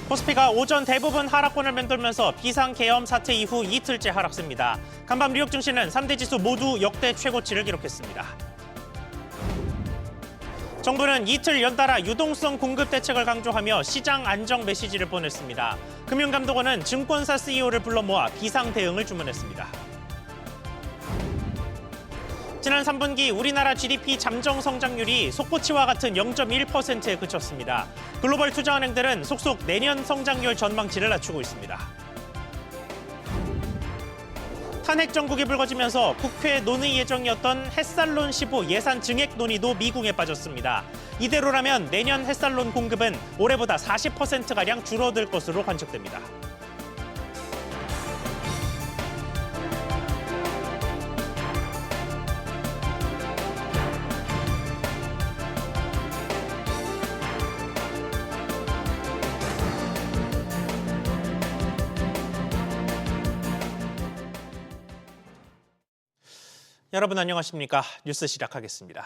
코스피가 오전 대부분 하락권을 맴돌면서 비상계엄 사태 이후 이틀째 하락세입니다. 간밤 뉴욕 증시는 3대 지수 모두 역대 최고치를 기록했습니다. 정부는 이틀 연달아 유동성 공급 대책을 강조하며 시장 안정 메시지를 보냈습니다. 금융감독원은 증권사 CEO를 불러 모아 비상 대응을 주문했습니다. 지난 3분기 우리나라 GDP 잠정 성장률이 속보치와 같은 0.1%에 그쳤습니다. 글로벌 투자은행들은 속속 내년 성장률 전망치를 낮추고 있습니다. 탄핵 정국이 불거지면서 국회 논의 예정이었던 햇살론 15 예산 증액 논의도 미궁에 빠졌습니다. 이대로라면 내년 햇살론 공급은 올해보다 40%가량 줄어들 것으로 관측됩니다. 여러분 안녕하십니까? 뉴스 시작하겠습니다.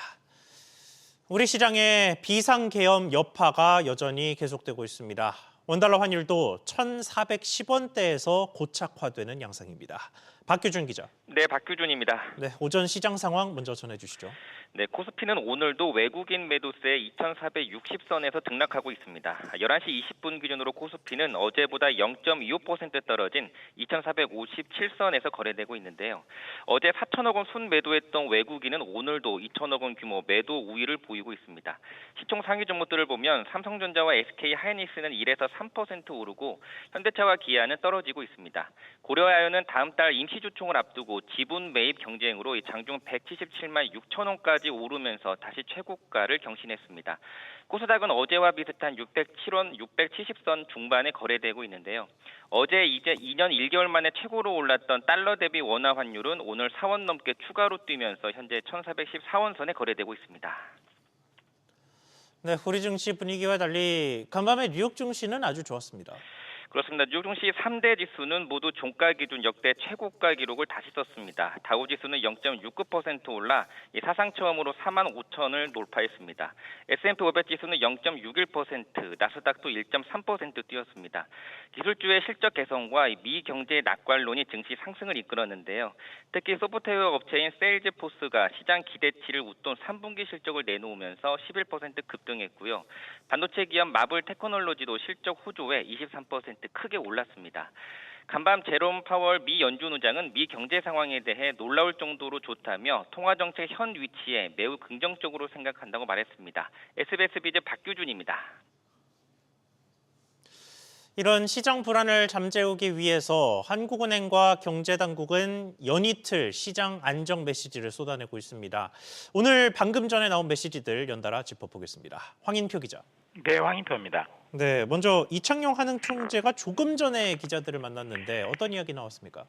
우리 시장의 비상계엄 여파가 여전히 계속되고 있습니다. 원달러 환율도 1,410원대에서 고착화되는 양상입니다. 박규준 기자. 네, 박규준입니다. 네, 오전 시장 상황 먼저 전해주시죠. 네, 코스피는 오늘도 외국인 매도세 2,460선에서 등락하고 있습니다. 11시 20분 기준으로 코스피는 어제보다 0.25% 떨어진 2,457선에서 거래되고 있는데요. 어제 4천억 원 순매도했던 외국인은 오늘도 2천억 원 규모 매도 우위를 보이고 있습니다. 시총 상위 종목들을 보면 삼성전자와 SK 하이닉스는 1에서 3% 오르고 현대차와 기아는 떨어지고 있습니다. 고려아연은 다음 달 임시주총을 앞두고 지분 매입 경쟁으로 장중 177만 6천 원까지 오르면서 다시 최고가를 경신했습니다. 코스닥은 어제와 비슷한 607원, 670선 중반에 거래되고 있는데요. 어제 이제 2년 1개월 만에 최고로 올랐던 달러 대비 원화 환율은 오늘 4원 넘게 추가로 뛰면서 현재 1,414원 선에 거래되고 있습니다. 네, 우리 증시 분위기와 달리 간밤에 뉴욕 증시는 아주 좋았습니다. 그렇습니다. 뉴욕 증시 3대 지수는 모두 종가 기준 역대 최고가 기록을 다시 썼습니다. 다우 지수는 0.69% 올라 사상 처음으로 4만 5천을 돌파했습니다. S&P 500 지수는 0.61%, 나스닥도 1.3% 뛰었습니다. 기술주의 실적 개선과 미 경제 낙관론이 증시 상승을 이끌었는데요. 특히 소프트웨어 업체인 세일즈포스가 시장 기대치를 웃돈 3분기 실적을 내놓으면서 11% 급등했고요. 반도체 기업 마블 테크놀로지도 실적 호조에 23% 크게 올랐습니다. 간밤 제롬 파월 미 연준 의장은 미 경제 상황에 대해 놀라울 정도로 좋다며 통화정책 현 위치에 매우 긍정적으로 생각한다고 말했습니다. SBS 비즈 박규준입니다. 이런 시장 불안을 잠재우기 위해서 한국은행과 경제당국은 연이틀 시장 안정 메시지를 쏟아내고 있습니다. 오늘 방금 전에 나온 메시지들 연달아 짚어보겠습니다. 황인표 기자. 네, 황인표입니다. 네, 먼저 이창용 한흥 총재가 조금 전에 기자들을 만났는데 어떤 이야기 나왔습니까?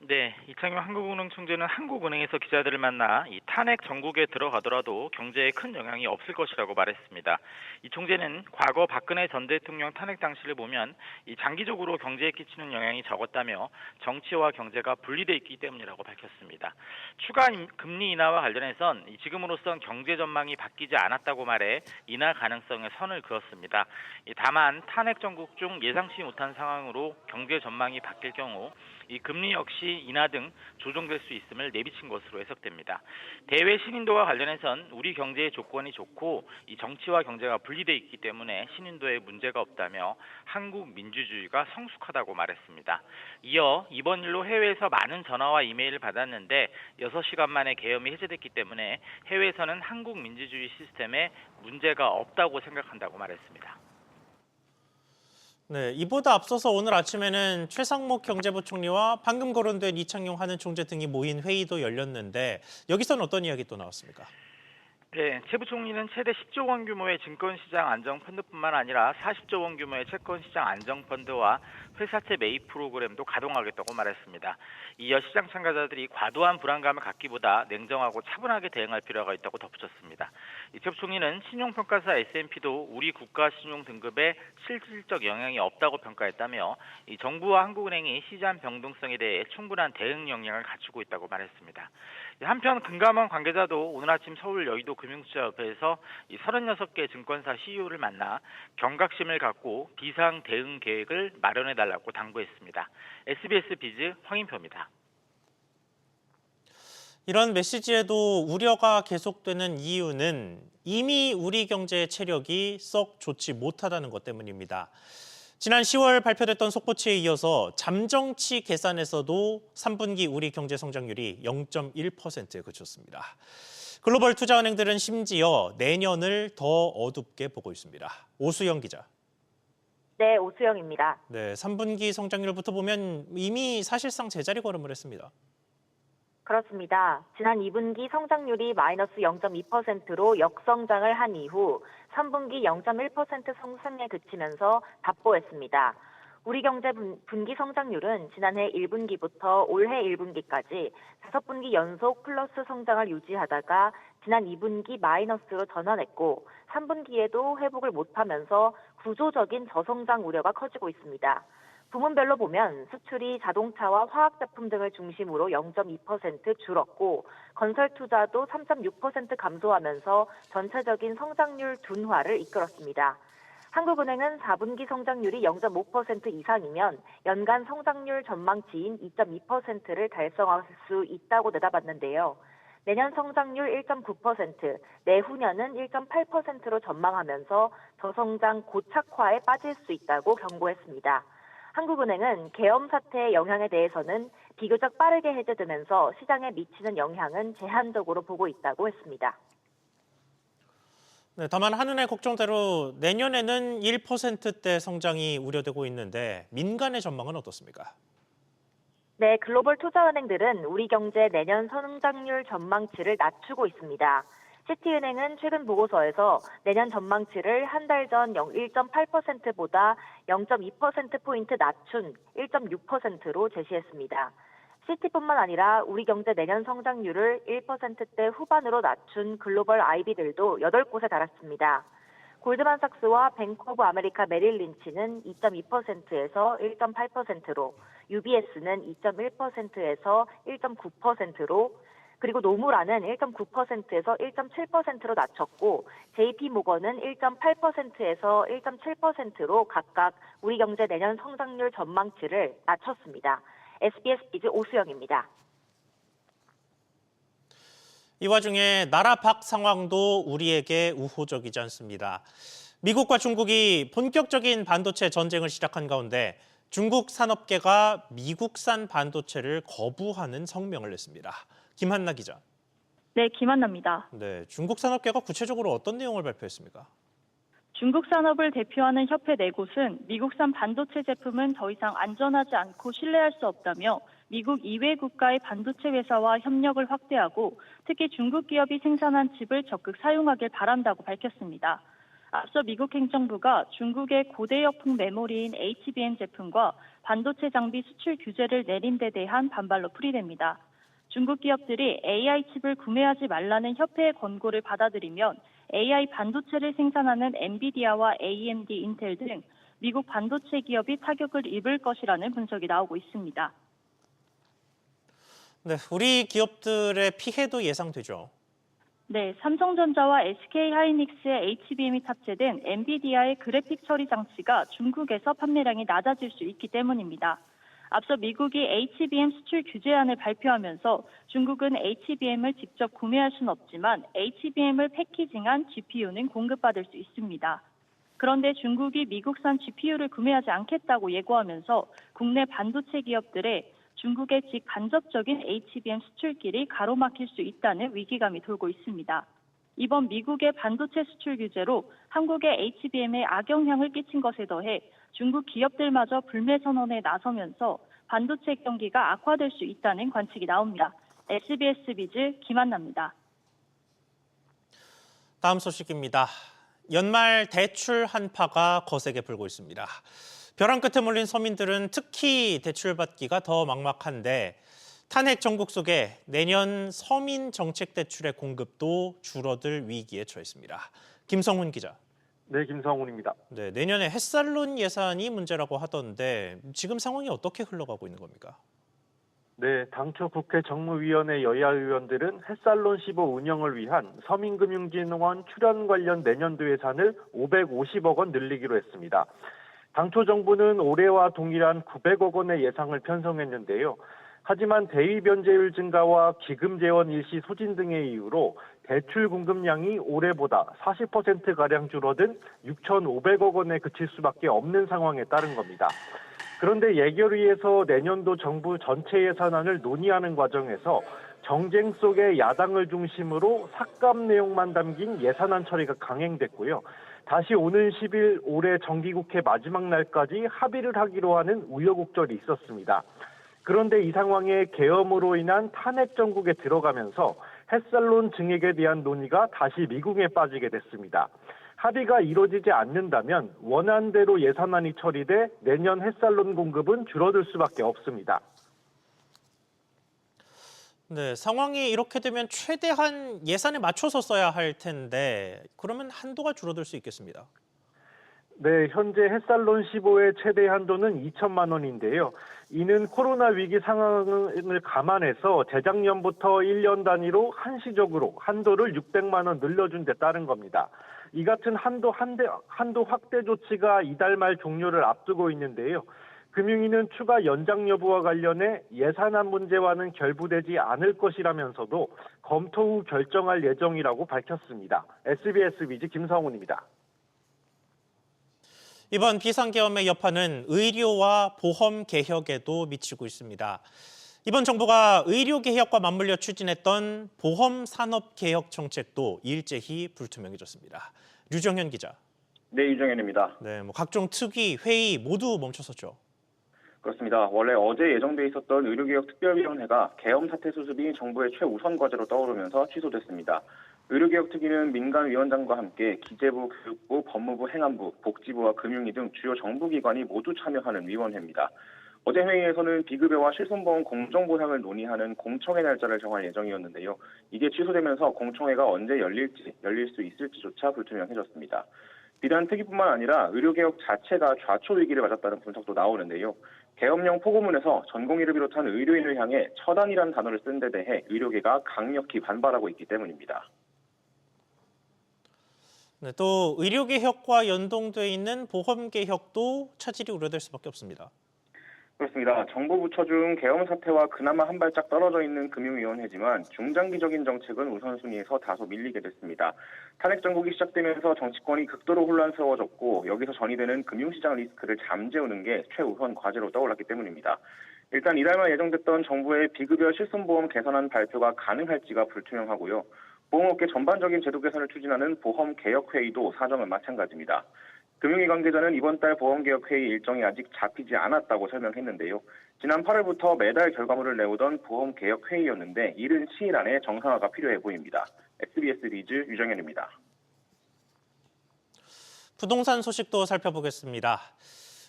네, 이창용 한국은행 총재는 한국은행에서 기자들을 만나 이 탄핵 정국에 들어가더라도 경제에 큰 영향이 없을 것이라고 말했습니다. 이 총재는 과거 박근혜 전 대통령 탄핵 당시를 보면 이 장기적으로 경제에 끼치는 영향이 적었다며 정치와 경제가 분리돼 있기 때문이라고 밝혔습니다. 추가 금리 인하와 관련해선 지금으로선 경제 전망이 바뀌지 않았다고 말해 인하 가능성에 선을 그었습니다. 다만 탄핵 정국 중 예상치 못한 상황으로 경제 전망이 바뀔 경우 이 금리 역시 인하 등 조정될 수 있음을 내비친 것으로 해석됩니다. 대외 신인도와 관련해선 우리 경제의 조건이 좋고 이 정치와 경제가 분리돼 있기 때문에 신인도에 문제가 없다며 한국 민주주의가 성숙하다고 말했습니다. 이어 이번 일로 해외에서 많은 전화와 이메일을 받았는데 6시간 만에 계엄이 해제됐기 때문에 해외에서는 한국 민주주의 시스템에 문제가 없다고 생각한다고 말했습니다. 네, 이보다 앞서서 오늘 아침에는 최상목 경제부총리와 방금 거론된 이창용 한은 총재 등이 모인 회의도 열렸는데 여기서는 어떤 이야기 또 나왔습니까? 네, 최 부총리는 최대 10조 원 규모의 증권시장 안정펀드뿐만 아니라 40조 원 규모의 채권시장 안정펀드와 회사채 매입 프로그램도 가동하겠다고 말했습니다. 이어 시장 참가자들이 과도한 불안감을 갖기보다 냉정하고 차분하게 대응할 필요가 있다고 덧붙였습니다. 이첩 총리는 신용평가사 S&P도 우리 국가 신용 등급에 실질적 영향이 없다고 평가했다며 이 정부와 한국은행이 시장 변동성에 대해 충분한 대응 역량을 갖추고 있다고 말했습니다. 한편 금감원 관계자도 오늘 아침 서울 여의도 금융투자협회에서 36개 증권사 CEO를 만나 경각심을 갖고 비상 대응 계획을 마련해달라고 당부했습니다. SBS 비즈 황인표입니다. 이런 메시지에도 우려가 계속되는 이유는 이미 우리 경제의 체력이 썩 좋지 못하다는 것 때문입니다. 지난 10월 발표됐던 속보치에 이어서 잠정치 계산에서도 3분기 우리 경제 성장률이 0.1%에 그쳤습니다. 글로벌 투자은행들은 심지어 내년을 더 어둡게 보고 있습니다. 오수영 기자. 네, 오수영입니다. 네, 3분기 성장률부터 보면 이미 사실상 제자리 걸음을 했습니다. 그렇습니다. 지난 2분기 성장률이 마이너스 0.2%로 역성장을 한 이후 3분기 0.1% 성장에 그치면서 답보했습니다. 우리 경제 분기 성장률은 지난해 1분기부터 올해 1분기까지 5분기 연속 플러스 성장을 유지하다가 지난 2분기 마이너스로 전환했고 3분기에도 회복을 못하면서 구조적인 저성장 우려가 커지고 있습니다. 부문별로 보면 수출이 자동차와 화학제품 등을 중심으로 0.2% 줄었고 건설 투자도 3.6% 감소하면서 전체적인 성장률 둔화를 이끌었습니다. 한국은행은 4분기 성장률이 0.5% 이상이면 연간 성장률 전망치인 2.2%를 달성할 수 있다고 내다봤는데요. 내년 성장률 1.9%, 내후년은 1.8%로 전망하면서 저성장 고착화에 빠질 수 있다고 경고했습니다. 한국은행은 계엄 사태의 영향에 대해서는 비교적 빠르게 해제되면서 시장에 미치는 영향은 제한적으로 보고 있다고 했습니다. 네, 다만 한은의 걱정대로 내년에는 1%대 성장이 우려되고 있는데 민간의 전망은 어떻습니까? 네, 글로벌 투자은행들은 우리 경제 내년 성장률 전망치를 낮추고 있습니다. 시티은행은 최근 보고서에서 내년 전망치를 한 달 전 1.8%보다 0.2%포인트 낮춘 1.6%로 제시했습니다. 시티뿐만 아니라 우리 경제 내년 성장률을 1%대 후반으로 낮춘 글로벌 IB들도 8곳에 달았습니다. 골드만삭스와 뱅크 오브 아메리카 메릴 린치는 2.2%에서 1.8%로, UBS는 2.1%에서 1.9%로, 그리고 노무라는 1.9%에서 1.7%로 낮췄고 JP모건은 1.8%에서 1.7%로 각각 우리 경제 내년 성장률 전망치를 낮췄습니다. SBS 비즈 오수영입니다. 이 와중에 나라 밖 상황도 우리에게 우호적이지 않습니다. 미국과 중국이 본격적인 반도체 전쟁을 시작한 가운데 중국 산업계가 미국산 반도체를 거부하는 성명을 냈습니다. 김한나 기자. 네, 김한나입니다. 네, 중국 산업계가 구체적으로 어떤 내용을 발표했습니까? 중국 산업을 대표하는 협회 4곳은 미국산 반도체 제품은 더 이상 안전하지 않고 신뢰할 수 없다며 미국 이외 국가의 반도체 회사와 협력을 확대하고 특히 중국 기업이 생산한 칩을 적극 사용하길 바란다고 밝혔습니다. 앞서 미국 행정부가 중국의 고대역풍 메모리인 HBM 제품과 반도체 장비 수출 규제를 내린 데 대한 반발로 풀이됩니다. 중국 기업들이 AI 칩을 구매하지 말라는 협회의 권고를 받아들이면 AI 반도체를 생산하는 엔비디아와 AMD, 인텔 등 미국 반도체 기업이 타격을 입을 것이라는 분석이 나오고 있습니다. 네, 우리 기업들의 피해도 예상되죠. 네, 삼성전자와 SK하이닉스의 HBM이 탑재된 엔비디아의 그래픽 처리 장치가 중국에서 판매량이 낮아질 수 있기 때문입니다. 앞서 미국이 HBM 수출 규제안을 발표하면서 중국은 HBM을 직접 구매할 수는 없지만 HBM을 패키징한 GPU는 공급받을 수 있습니다. 그런데 중국이 미국산 GPU를 구매하지 않겠다고 예고하면서 국내 반도체 기업들의 중국의 직간접적인 HBM 수출길이 가로막힐 수 있다는 위기감이 돌고 있습니다. 이번 미국의 반도체 수출 규제로 한국의 HBM에 악영향을 끼친 것에 더해 중국 기업들마저 불매 선언에 나서면서 반도체 경기가 악화될 수 있다는 관측이 나옵니다. SBS 비즈 김한나입니다. 다음 소식입니다. 연말 대출 한파가 거세게 불고 있습니다. 벼랑 끝에 몰린 서민들은 특히 대출 받기가 더 막막한데 탄핵 정국 속에 내년 서민 정책 대출의 공급도 줄어들 위기에 처했습니다. 김성훈 기자. 네, 김성훈입니다. 네, 내년에 햇살론 예산이 문제라고 하던데 지금 상황이 어떻게 흘러가고 있는 겁니까? 네, 당초 국회 정무위원회 여야 의원들은 햇살론 15 운영을 위한 서민금융진흥원 출연 관련 내년도 예산을 550억 원 늘리기로 했습니다. 당초 정부는 올해와 동일한 900억 원의 예상을 편성했는데요. 하지만 대위 변제율 증가와 기금 재원 일시 소진 등의 이유로 대출 공급량이 올해보다 40%가량 줄어든 6,500억 원에 그칠 수밖에 없는 상황에 따른 겁니다. 그런데 예결위에서 내년도 정부 전체 예산안을 논의하는 과정에서 정쟁 속의 야당을 중심으로 삭감 내용만 담긴 예산안 처리가 강행됐고요. 다시 오는 10일 올해 정기국회 마지막 날까지 합의를 하기로 하는 우여곡절이 있었습니다. 그런데 이 상황에 계엄으로 인한 탄핵 정국에 들어가면서 햇살론 증액에 대한 논의가 다시 미궁에 빠지게 됐습니다. 합의가 이루어지지 않는다면 원안대로 예산안이 처리돼 내년 햇살론 공급은 줄어들 수밖에 없습니다. 네, 상황이 이렇게 되면 최대한 예산에 맞춰서 써야 할 텐데 그러면 한도가 줄어들 수 있겠습니다. 네, 현재 햇살론 15의 최대 한도는 2천만 원인데요. 이는 코로나 위기 상황을 감안해서 재작년부터 1년 단위로 한시적으로 한도를 600만 원 늘려준 데 따른 겁니다. 이 같은 한도 확대 조치가 이달 말 종료를 앞두고 있는데요. 금융위는 추가 연장 여부와 관련해 예산안 문제와는 결부되지 않을 것이라면서도 검토 후 결정할 예정이라고 밝혔습니다. SBS 비즈 김성훈입니다. 이번 비상계엄의 여파는 의료와 보험 개혁에도 미치고 있습니다. 이번 정부가 의료개혁과 맞물려 추진했던 보험산업개혁 정책도 일제히 불투명해졌습니다. 류정현 기자. 네, 유정현입니다. 네, 각종 특위, 회의 모두 멈춰섰죠. 그렇습니다. 원래 어제 예정돼 있었던 의료개혁 특별위원회가 계엄 사태 수습이 정부의 최우선 과제로 떠오르면서 취소됐습니다. 의료개혁 특위는 민간위원장과 함께 기재부, 교육부, 법무부, 행안부, 복지부와 금융위 등 주요 정부기관이 모두 참여하는 위원회입니다. 어제 회의에서는 비급여와 실손보험 공정보상을 논의하는 공청회 날짜를 정할 예정이었는데요. 이게 취소되면서 공청회가 언제 열릴 수 있을지조차 불투명해졌습니다. 비단 특위뿐만 아니라 의료개혁 자체가 좌초 위기를 맞았다는 분석도 나오는데요. 계엄령 포고문에서 전공의를 비롯한 의료인을 향해 처단이라는 단어를 쓴 데 대해 의료계가 강력히 반발하고 있기 때문입니다. 네, 또 의료개혁과 연동돼 있는 보험개혁도 차질이 우려될 수밖에 없습니다. 그렇습니다. 정부 부처 중 계엄 사태와 그나마 한 발짝 떨어져 있는 금융위원회지만 중장기적인 정책은 우선순위에서 다소 밀리게 됐습니다. 탄핵 정국이 시작되면서 정치권이 극도로 혼란스러워졌고 여기서 전이되는 금융시장 리스크를 잠재우는 게 최우선 과제로 떠올랐기 때문입니다. 일단 이달 말 예정됐던 정부의 비급여 실손보험 개선안 발표가 가능할지가 불투명하고요. 보험업계 전반적인 제도 개선을 추진하는 보험개혁회의도 사정은 마찬가지입니다. 금융위 관계자는 이번 달 보험개혁회의 일정이 아직 잡히지 않았다고 설명했는데요. 지난 8월부터 매달 결과물을 내오던 보험개혁회의였는데 이른 시일 안에 정상화가 필요해 보입니다. SBS 비즈 유정현입니다. 부동산 소식도 살펴보겠습니다.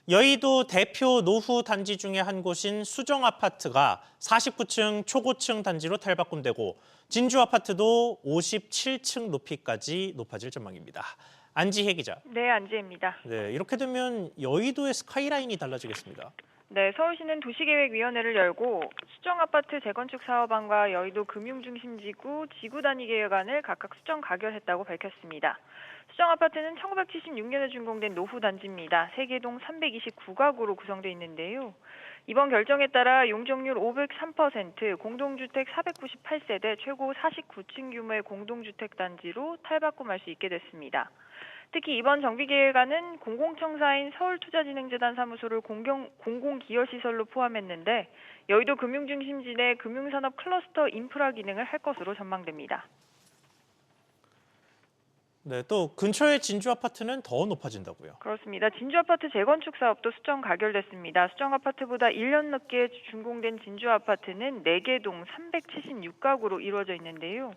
여의도 대표 노후 단지 중에 한 곳인 수정아파트가 49층 초고층 단지로 탈바꿈되고 진주아파트도 57층 높이까지 높아질 전망입니다. 안지혜 기자. 네, 안지혜입니다. 네, 이렇게 되면 여의도의 스카이라인이 달라지겠습니다. 네, 서울시는 도시계획위원회를 열고 수정아파트 재건축 사업안과 여의도 금융중심지구 지구 단위 계획안을 각각 수정 가결했다고 밝혔습니다. 수정아파트는 1976년에 준공된 노후 단지입니다. 세계동 329가구로 구성되어 있는데요. 이번 결정에 따라 용적률 503%, 공동주택 498세대, 최고 49층 규모의 공동주택 단지로 탈바꿈할 수 있게 됐습니다. 특히 이번 정비계획안은 공공청사인 서울투자진흥재단 사무소를 공공기여시설로 포함했는데 여의도 금융중심지 내 금융산업 클러스터 인프라 기능을 할 것으로 전망됩니다. 네, 또 근처의 진주아파트는 더 높아진다고요. 그렇습니다. 진주아파트 재건축 사업도 수정 가결됐습니다. 수정아파트보다 1년 늦게 준공된 진주아파트는 4개 동 376가구로 이루어져 있는데요.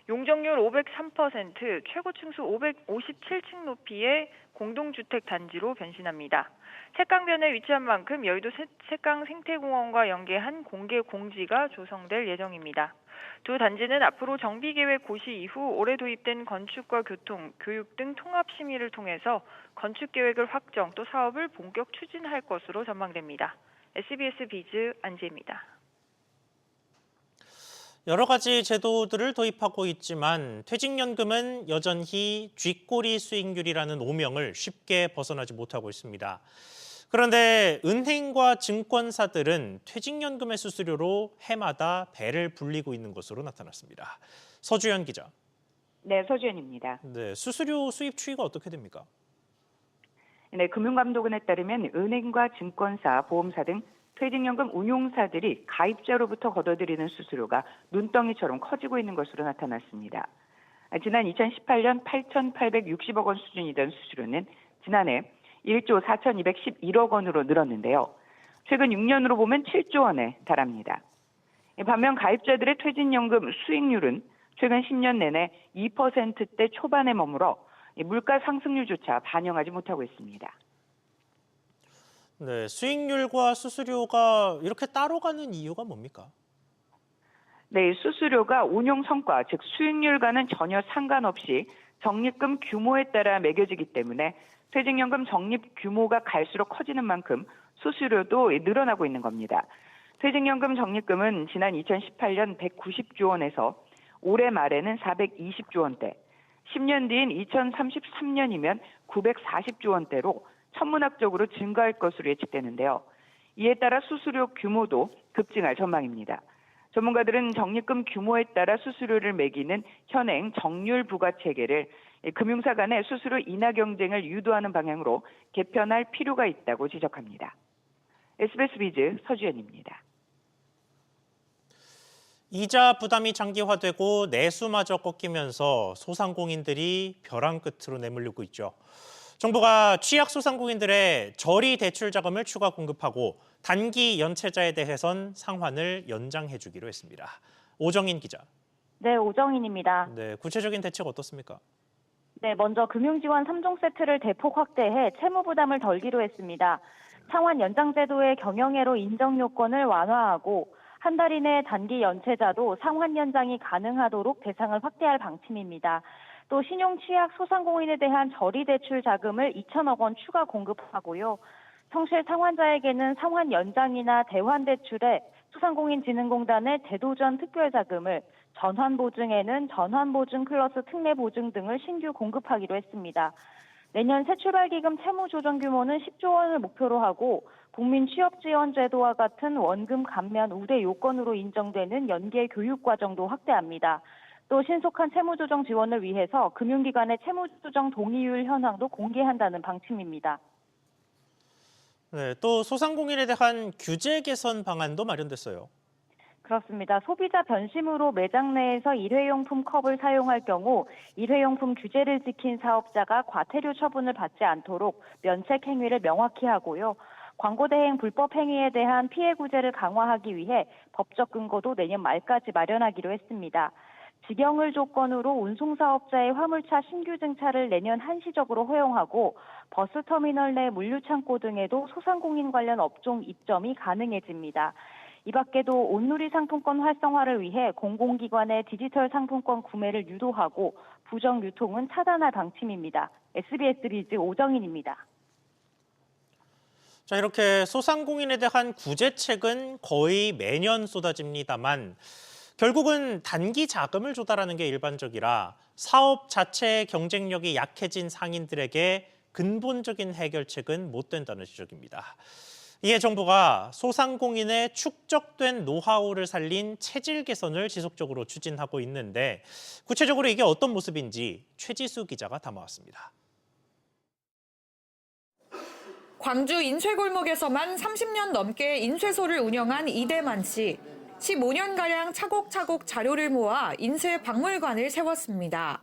용적률 503%, 최고 층수 557층 높이의 공동주택 단지로 변신합니다. 색강변에 위치한 만큼 여의도 색강 생태공원과 연계한 공개 공지가 조성될 예정입니다. 두 단지는 앞으로 정비계획 고시 이후 올해 도입된 건축과 교통, 교육 등 통합 심의를 통해서 건축계획을 확정 또 사업을 본격 추진할 것으로 전망됩니다. SBS 비즈 안지혜입니다. 여러 가지 제도들을 도입하고 있지만 퇴직연금은 여전히 쥐꼬리 수익률이라는 오명을 쉽게 벗어나지 못하고 있습니다. 그런데 은행과 증권사들은 퇴직연금의 수수료로 해마다 배를 불리고 있는 것으로 나타났습니다. 서주현 기자. 네, 서주현입니다. 네, 수수료 수입 추이가 어떻게 됩니까? 네, 금융감독원에 따르면 은행과 증권사, 보험사 등 퇴직연금 운용사들이 가입자로부터 걷어들이는 수수료가 눈덩이처럼 커지고 있는 것으로 나타났습니다. 지난 2018년 8,860억 원 수준이던 수수료는 지난해 1조 4,211억 원으로 늘었는데요. 최근 6년으로 보면 7조 원에 달합니다. 반면 가입자들의 퇴직연금 수익률은 최근 10년 내내 2%대 초반에 머물러 물가 상승률조차 반영하지 못하고 있습니다. 네, 수익률과 수수료가 이렇게 따로 가는 이유가 뭡니까? 네, 수수료가 운용 성과, 즉 수익률과는 전혀 상관없이 적립금 규모에 따라 매겨지기 때문에 퇴직연금 적립 규모가 갈수록 커지는 만큼 수수료도 늘어나고 있는 겁니다. 퇴직연금 적립금은 지난 2018년 190조 원에서 올해 말에는 420조 원대, 10년 뒤인 2033년이면 940조 원대로 천문학적으로 증가할 것으로 예측되는데요. 이에 따라 수수료 규모도 급증할 전망입니다. 전문가들은 적립금 규모에 따라 수수료를 매기는 현행 정률 부과 체계를 금융사 간의 수수료 인하 경쟁을 유도하는 방향으로 개편할 필요가 있다고 지적합니다. SBS 비즈 서주현입니다. 이자 부담이 장기화되고 내수마저 꺾이면서 소상공인들이 벼랑 끝으로 내몰리고 있죠. 정부가 취약 소상공인들의 저리 대출 자금을 추가 공급하고 단기 연체자에 대해선 상환을 연장해 주기로 했습니다. 오정인 기자. 네, 오정인입니다. 네, 구체적인 대책 어떻습니까? 네, 먼저 금융지원 3종 세트를 대폭 확대해 채무 부담을 덜기로 했습니다. 상환 연장 제도의 경영애로 인정 요건을 완화하고 한 달 이내 단기 연체자도 상환 연장이 가능하도록 대상을 확대할 방침입니다. 또 신용 취약 소상공인에 대한 저리 대출 자금을 2천억 원 추가 공급하고요. 성실 상환자에게는 상환 연장이나 대환 대출에 소상공인진흥공단의 대도전 특별 자금을, 전환 보증에는 전환 보증 플러스 특례 보증 등을 신규 공급하기로 했습니다. 내년 새출발기금 채무 조정 규모는 10조 원을 목표로 하고 국민 취업 지원 제도와 같은 원금 감면 우대 요건으로 인정되는 연계 교육 과정도 확대합니다. 또 신속한 채무 조정 지원을 위해서 금융기관의 채무 조정 동의율 현황도 공개한다는 방침입니다. 네, 또 소상공인에 대한 규제 개선 방안도 마련됐어요. 그렇습니다. 소비자 변심으로 매장 내에서 일회용품 컵을 사용할 경우 일회용품 규제를 지킨 사업자가 과태료 처분을 받지 않도록 면책 행위를 명확히 하고요. 광고 대행 불법 행위에 대한 피해 구제를 강화하기 위해 법적 근거도 내년 말까지 마련하기로 했습니다. 직영을 조건으로 운송사업자의 화물차 신규 증차를 내년 한시적으로 허용하고 버스터미널 내 물류창고 등에도 소상공인 관련 업종 입점이 가능해집니다. 이 밖에도 온누리 상품권 활성화를 위해 공공기관의 디지털 상품권 구매를 유도하고 부정 유통은 차단할 방침입니다. SBS 비즈 오정인입니다. 자, 이렇게 소상공인에 대한 구제책은 거의 매년 쏟아집니다만 결국은 단기 자금을 조달하는 게 일반적이라 사업 자체의 경쟁력이 약해진 상인들에게 근본적인 해결책은 못 된다는 지적입니다. 이에 정부가 소상공인의 축적된 노하우를 살린 체질 개선을 지속적으로 추진하고 있는데 구체적으로 이게 어떤 모습인지 최지수 기자가 담아왔습니다. 광주 인쇄골목에서만 30년 넘게 인쇄소를 운영한 이대만 씨. 15년가량 차곡차곡 자료를 모아 인쇄 박물관을 세웠습니다.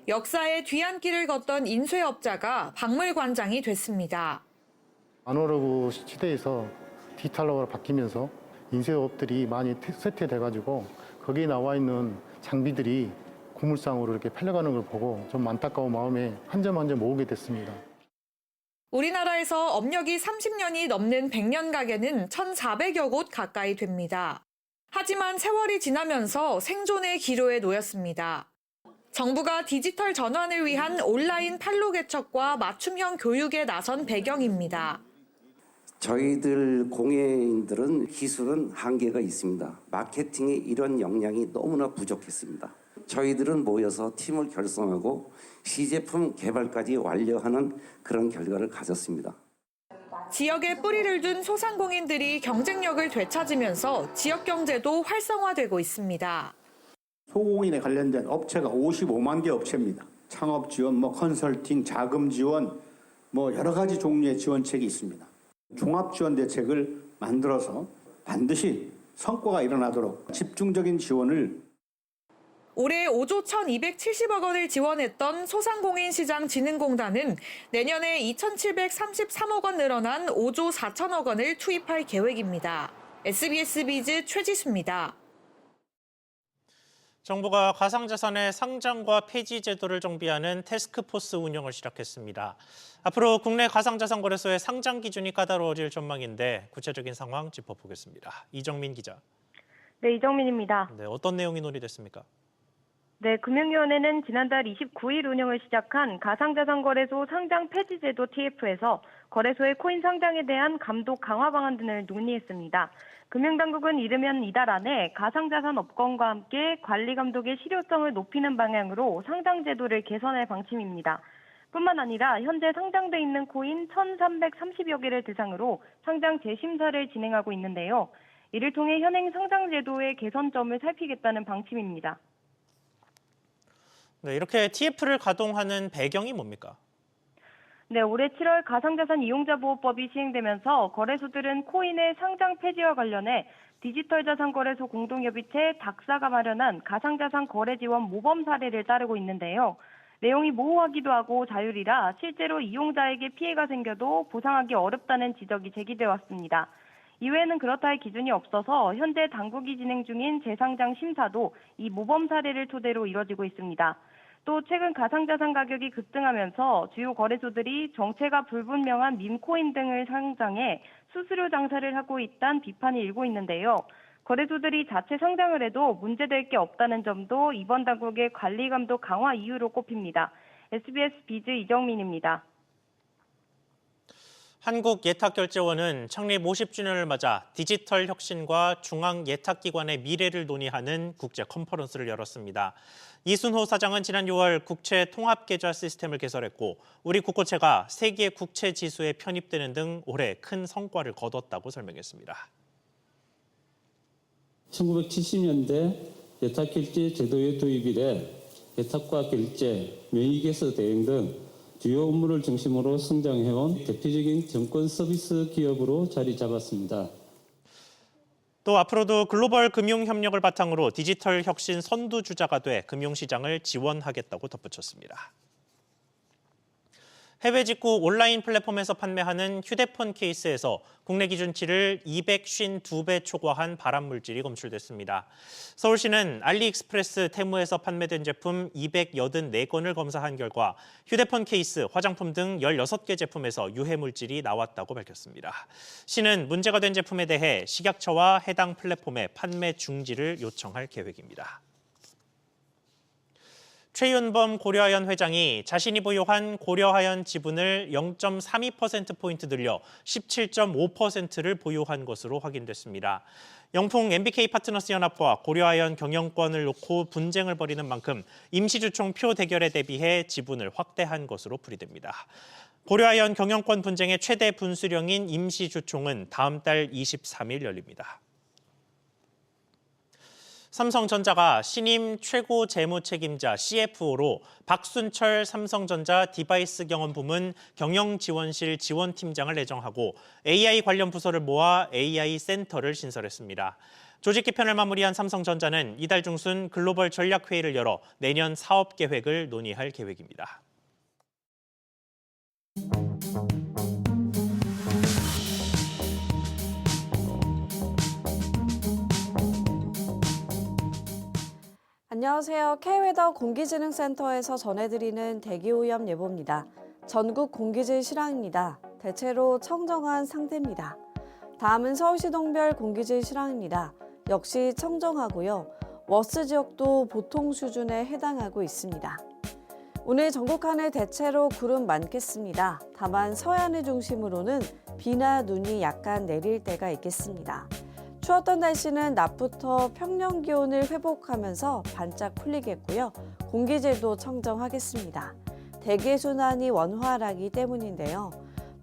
역사의 뒤안길을 걷던 인쇄업자가 박물관장이 됐습니다. 아날로그 시대에서 디지털로 바뀌면서 인쇄업들이 많이 쇠퇴돼가지고 거기에 나와 있는 장비들이 고물상으로 이렇게 팔려가는 걸 보고 좀 안타까운 마음에 한 점 한 점 모으게 됐습니다. 우리나라에서 업력이 30년이 넘는 100년 가게는 1,400여 곳 가까이 됩니다. 하지만 세월이 지나면서 생존의 기로에 놓였습니다. 정부가 디지털 전환을 위한 온라인 판로 개척과 맞춤형 교육에 나선 배경입니다. 저희들 공예인들은 기술은 한계가 있습니다. 마케팅에 이런 역량이 너무나 부족했습니다. 저희들은 모여서 팀을 결성하고 시제품 개발까지 완료하는 그런 결과를 가졌습니다. 지역에 뿌리를 둔 소상공인들이 경쟁력을 되찾으면서 지역 경제도 활성화되고 있습니다. 소공인에 관련된 업체가 55만 개 업체입니다. 창업 지원, 컨설팅, 자금 지원, 여러 가지 종류의 지원책이 있습니다. 종합 지원 대책을 만들어서 반드시 성과가 일어나도록 집중적인 지원을 올해 5조 1,270억 원을 지원했던 소상공인시장진흥공단은 내년에 2,733억 원 늘어난 5조 4천억 원을 투입할 계획입니다. SBS 비즈 최지수입니다. 정부가 가상자산의 상장과 폐지 제도를 정비하는 태스크포스 운영을 시작했습니다. 앞으로 국내 가상자산 거래소의 상장 기준이 까다로워질 전망인데 구체적인 상황 짚어보겠습니다. 이정민 기자. 네, 이정민입니다. 네, 어떤 내용이 논의됐습니까? 네, 금융위원회는 지난달 29일 운영을 시작한 가상자산거래소 상장 폐지 제도 TF에서 거래소의 코인 상장에 대한 감독 강화 방안 등을 논의했습니다. 금융당국은 이르면 이달 안에 가상자산 업권과 함께 관리 감독의 실효성을 높이는 방향으로 상장 제도를 개선할 방침입니다. 뿐만 아니라 현재 상장돼 있는 코인 1,330여 개를 대상으로 상장 재심사를 진행하고 있는데요. 이를 통해 현행 상장 제도의 개선점을 살피겠다는 방침입니다. 네, 이렇게 TF를 가동하는 배경이 뭡니까? 네, 올해 7월 가상자산 이용자 보호법이 시행되면서 거래소들은 코인의 상장 폐지와 관련해 디지털자산거래소 공동협의체 닥사가 마련한 가상자산 거래 지원 모범 사례를 따르고 있는데요. 내용이 모호하기도 하고 자율이라 실제로 이용자에게 피해가 생겨도 보상하기 어렵다는 지적이 제기돼 왔습니다. 이외에는 그렇다 할 기준이 없어서 현재 당국이 진행 중인 재상장 심사도 이 모범 사례를 토대로 이뤄지고 있습니다. 또 최근 가상자산 가격이 급등하면서 주요 거래소들이 정체가 불분명한 밈코인 등을 상장해 수수료 장사를 하고 있다는 비판이 일고 있는데요. 거래소들이 자체 상장을 해도 문제될 게 없다는 점도 이번 당국의 관리 감독 강화 이유로 꼽힙니다. SBS 비즈 이정민입니다. 한국예탁결제원은 창립 50주년을 맞아 디지털 혁신과 중앙예탁기관의 미래를 논의하는 국제 컨퍼런스를 열었습니다. 이순호 사장은 지난 6월 국채 통합계좌 시스템을 개설했고 우리 국고채가 세계 국채 지수에 편입되는 등 올해 큰 성과를 거뒀다고 설명했습니다. 1970년대 예탁결제 제도의 도입 이래 예탁과 결제, 명의개서 대행 등 주요 업무를 중심으로 성장해온 대표적인 증권 서비스 기업으로 자리 잡았습니다. 또 앞으로도 글로벌 금융 협력을 바탕으로 디지털 혁신 선두주자가 돼 금융시장을 지원하겠다고 덧붙였습니다. 해외 직구 온라인 플랫폼에서 판매하는 휴대폰 케이스에서 국내 기준치를 252배 초과한 발암물질이 검출됐습니다. 서울시는 알리익스프레스 테무에서 판매된 제품 284건을 검사한 결과 휴대폰 케이스, 화장품 등 16개 제품에서 유해물질이 나왔다고 밝혔습니다. 시는 문제가 된 제품에 대해 식약처와 해당 플랫폼의 판매 중지를 요청할 계획입니다. 최윤범 고려하연 회장이 자신이 보유한 고려하연 지분을 0.32%포인트 늘려 17.5%를 보유한 것으로 확인됐습니다. 영풍 MBK 파트너스 연합과 고려하연 경영권을 놓고 분쟁을 벌이는 만큼 임시주총 표 대결에 대비해 지분을 확대한 것으로 풀이됩니다. 고려하연 경영권 분쟁의 최대 분수령인 임시주총은 다음 달 23일 열립니다. 삼성전자가 신임 최고 재무 책임자 CFO로 박순철 삼성전자 디바이스 경험 부문 경영지원실 지원팀장을 내정하고 AI 관련 부서를 모아 AI 센터를 신설했습니다. 조직 개편을 마무리한 삼성전자는 이달 중순 글로벌 전략회의를 열어 내년 사업 계획을 논의할 계획입니다. 안녕하세요. K웨더 공기지능센터에서 전해드리는 대기오염 예보입니다. 전국 공기질 실황입니다. 대체로 청정한 상태입니다. 다음은 서울시동별 공기질 실황입니다. 역시 청정하고요. 워스 지역도 보통 수준에 해당하고 있습니다. 오늘 전국 하늘 대체로 구름 많겠습니다. 다만 서해안을 중심으로는 비나 눈이 약간 내릴 때가 있겠습니다. 추웠던 날씨는 낮부터 평년 기온을 회복하면서 반짝 풀리겠고요. 공기질도 청정하겠습니다. 대기순환이 원활하기 때문인데요.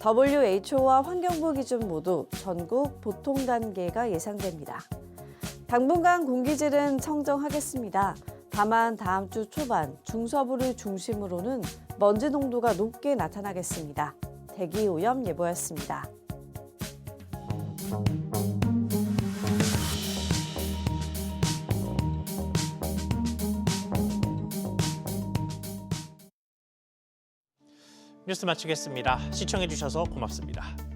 WHO와 환경부 기준 모두 전국 보통 단계가 예상됩니다. 당분간 공기질은 청정하겠습니다. 다만 다음 주 초반 중서부를 중심으로는 먼지 농도가 높게 나타나겠습니다. 대기 오염 예보였습니다. 뉴스 마치겠습니다. 시청해주셔서 고맙습니다.